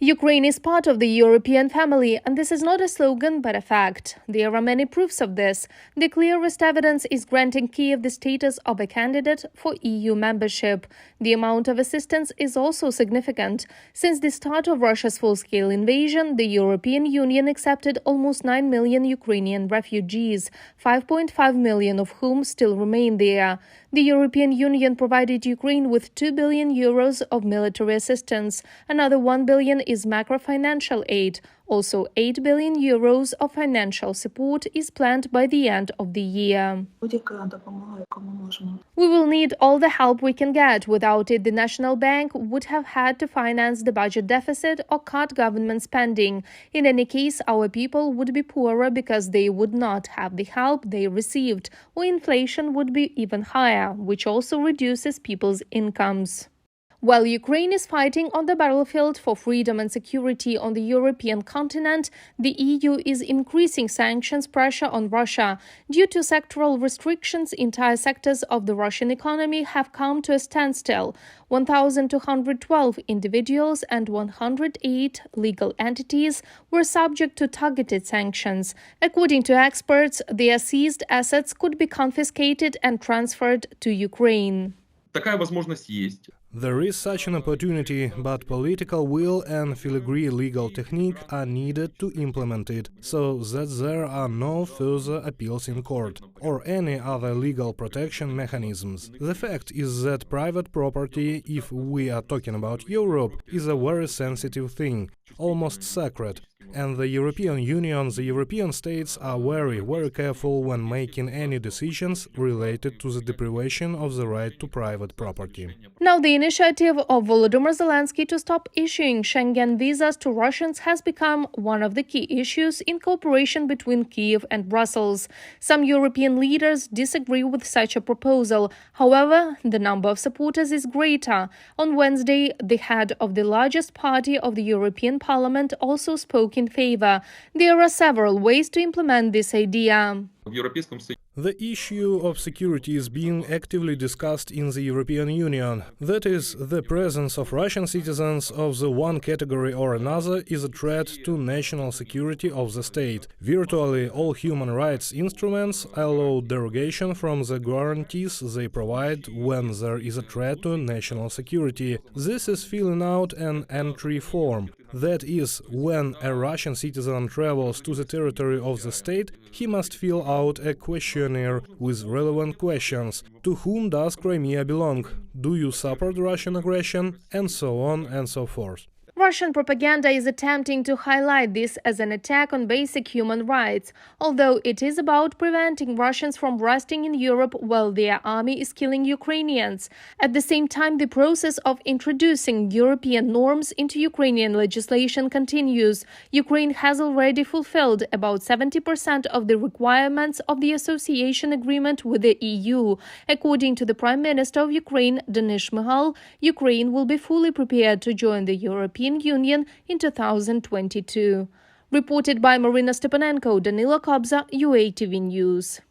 Ukraine is part of the European family, and this is not a slogan but a fact. There are many proofs of this. The clearest evidence is granting Kyiv the status of a candidate for EU membership. The amount of assistance is also significant. Since the start of Russia's full-scale invasion, the European Union accepted almost 9 million Ukrainian refugees, 5.5 million of whom still remain there. The European Union provided Ukraine with 2 billion euros of military assistance. Another 1 billion is macro-financial aid. Also, 8 billion euros of financial support is planned by the end of the year. We will need all the help we can get. Without it, the National Bank would have had to finance the budget deficit or cut government spending. In any case, our people would be poorer because they would not have the help they received, or inflation would be even higher, which also reduces people's incomes. While Ukraine is fighting on the battlefield for freedom and security on the European continent, the EU is increasing sanctions pressure on Russia. Due to sectoral restrictions, entire sectors of the Russian economy have come to a standstill. 1,212 individuals and 108 legal entities were subject to targeted sanctions. According to experts, their seized assets could be confiscated and transferred to Ukraine. Такая возможность есть. There is such an opportunity, but political will and filigree legal technique are needed to implement it, so that there are no further appeals in court or any other legal protection mechanisms. The fact is that private property, if we are talking about Europe, is a very sensitive thing, almost sacred. And the European Union, the European states are very careful when making any decisions related to the deprivation of the right to private property. Now, the initiative of Volodymyr Zelensky to stop issuing Schengen visas to Russians has become one of the key issues in cooperation between Kyiv and Brussels. Some European leaders disagree with such a proposal. However, the number of supporters is greater. On Wednesday, the head of the largest party of the European Parliament also spoke in favor. There are several ways to implement this idea. The issue of security is being actively discussed in the European Union. That is, the presence of Russian citizens of the one category or another is a threat to national security of the state. Virtually all human rights instruments allow derogation from the guarantees they provide when there is a threat to national security. This is filling out an entry form. That is, when a Russian citizen travels to the territory of the state, he must fill out a questionnaire with relevant questions. To whom does Crimea belong? Do you support Russian aggression? And so on and so forth. Russian propaganda is attempting to highlight this as an attack on basic human rights, although it is about preventing Russians from resting in Europe while their army is killing Ukrainians. At the same time, the process of introducing European norms into Ukrainian legislation continues. Ukraine has already fulfilled about 70% of the requirements of the association agreement with the EU. According to the Prime Minister of Ukraine, Shmyhal, Ukraine will be fully prepared to join the European Union in 2022. Reported by Marina Stepanenko, Danila Kobza, UATV News.